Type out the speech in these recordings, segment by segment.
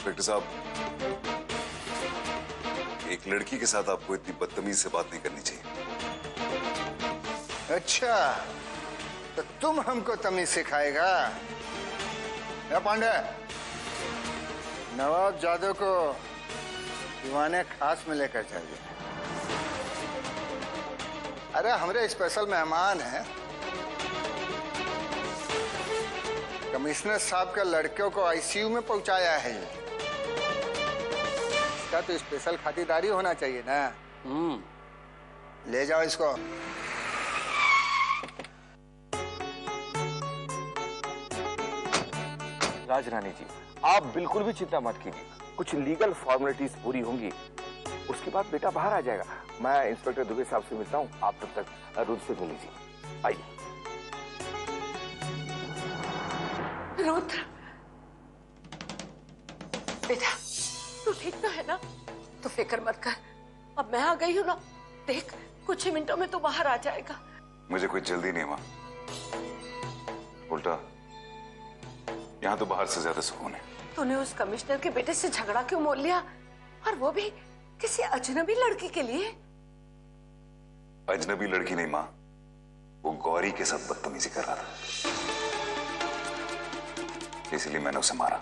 Inspector साहब, एक लड़की के साथ आपको इतनी बदतमीज से बात नहीं करनी चाहिए। अच्छा, तो तुम हमको तमीज सिखाएगा? या पांडे, नवाब जादव को दीवाने खास में लेकर चलिए। अरे हमारे स्पेशल मेहमान हैं, कमिश्नर साहब के लड़कियों को आईसीयू में पहुंचाया है। इसका तो स्पेशल खातिरदारी होना चाहिए ना। ले जाओ इसको। राजरानी जी, आप बिल्कुल भी चिंता मत कीजिए, कुछ लीगल फॉर्मेलिटीज पूरी होंगी, उसके बाद बेटा बाहर आ जाएगा। मैं इंस्पेक्टर दुबे साहब से मिलता हूँ, आप तब तक रुद्र से मिल लीजिए। आइए। रुद्र, बेटा तू ठीक तो है ना? तू फिक्र मत कर, अब मैं आ गई हूँ ना। देख, कुछ ही मिनटों में तू बाहर आ जाएगा। मुझे कोई जल्दी नहीं मां, उल्टा यहाँ तो बाहर से ज्यादा सुकून है। तूने उस कमिश्नर के बेटे से झगड़ा क्यों मोल लिया, और वो भी किसी अजनबी लड़की के लिए? अजनबी लड़की नहीं मां, वो गौरी के साथ बदतमीजी कर रहा था, इसलिए मैंने उसे मारा।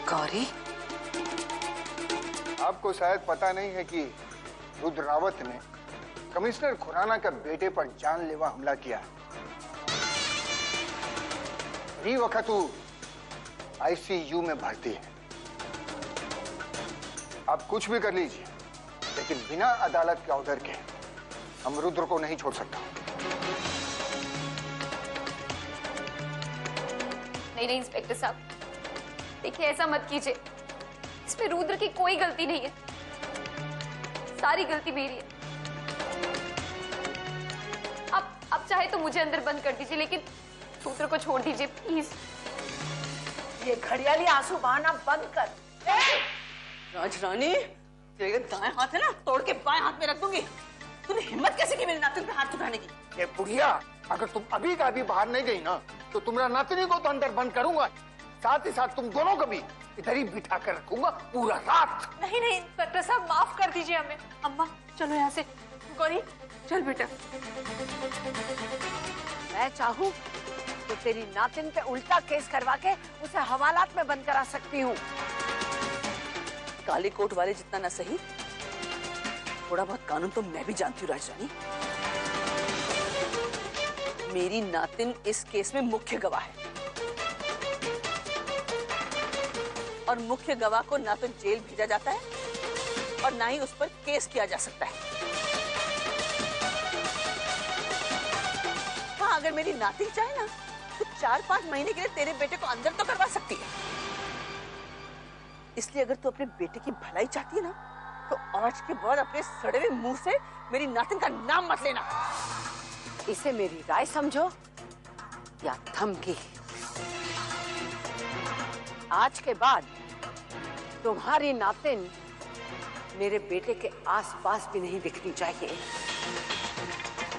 गौरी? आपको शायद पता नहीं है कि रुद्र रावत ने कमिश्नर खुराना के बेटे पर जानलेवा हमला किया। इसी वक्त वो आईसीयू में भर्ती है। आप कुछ भी कर लीजिए, लेकिन बिना अदालत के ऑर्डर के हम रुद्र को नहीं छोड़ सकता। नहीं इंस्पेक्टर साहब, देखिए ऐसा मत कीजिए, इसमें रुद्र की कोई गलती नहीं है, सारी गलती मेरी है। आप चाहे तो मुझे अंदर बंद कर दीजिए, लेकिन रुद्र को छोड़ दीजिए प्लीज। ये घड़ियाली आंसू बहाना बंद कर। राजरानी, तेरे दाएं हाथ है ना, तोड़ के बाएं हाथ में रख दूंगी। तूने हिम्मत कैसे की मेरे नातिन पे हाथ उठाने की? ये बुढ़िया, अगर तुम अभी का अभी बाहर नहीं गई ना, तो तुम्हारा नातिनी को तो अंदर बंद करूंगा, साथ ही साथ तुम दोनों को भी इधर ही बिठा कर रखूंगा पूरा रात। नहीं इंस्पेक्टर साहब, माफ कर दीजिए हमें। अम्मा चलो यहाँ से। गौरी चल बेटा। मैं चाहूँ तो तेरी नातिन पे उल्टा केस करवा के उसे हवालात में बंद करा सकती हूँ। काली कोट वाले जितना ना सही, थोड़ा बहुत कानून तो मैं भी जानती हूँ राजरानी। मेरी नातिन इस केस में मुख्य गवाह है, और मुख्य गवाह को ना तो जेल भेजा जाता है और ना ही उस पर केस किया जा सकता है। हाँ, अगर मेरी नातिन चाहे ना, तो 4-5 महीने के लिए तेरे बेटे को अंदर तो करवा सकती है। इसलिए अगर तू अपने बेटे की भलाई चाहती है ना, तो आज के बाद अपने सड़े हुए मुंह से मेरी नातिन का नाम मत लेना। इसे मेरी राय समझो या धमकी। आज के बाद तुम्हारी नातिन मेरे बेटे के आसपास भी नहीं दिखनी चाहिए।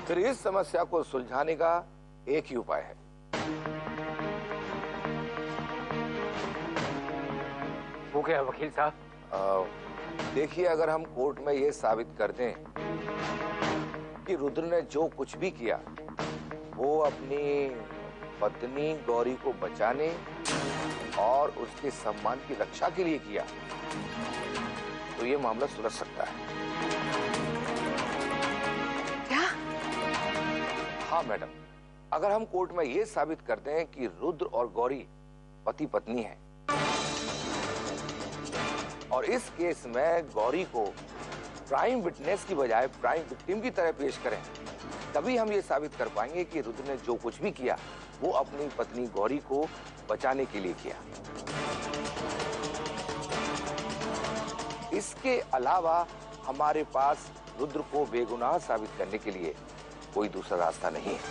फिर इस समस्या को सुलझाने का एक ही उपाय है। वो क्या वकील साहब? देखिए, अगर हम कोर्ट में ये साबित कर दें कि रुद्र ने जो कुछ भी किया वो अपनी पत्नी गौरी को बचाने और उसके सम्मान की रक्षा के लिए किया, तो ये मामला सुलझ सकता है। क्या? हाँ मैडम, अगर हम कोर्ट में ये साबित करते हैं कि रुद्र और गौरी पति पत्नी हैं, और इस केस में गौरी को प्राइम विटनेस की बजाय प्राइम विक्टिम की तरह पेश करें, तभी हम ये साबित कर पाएंगे कि रुद्र ने जो कुछ भी किया वो अपनी पत्नी गौरी को बचाने के लिए किया। इसके अलावा हमारे पास रुद्र को बेगुनाह साबित करने के लिए कोई दूसरा रास्ता नहीं है।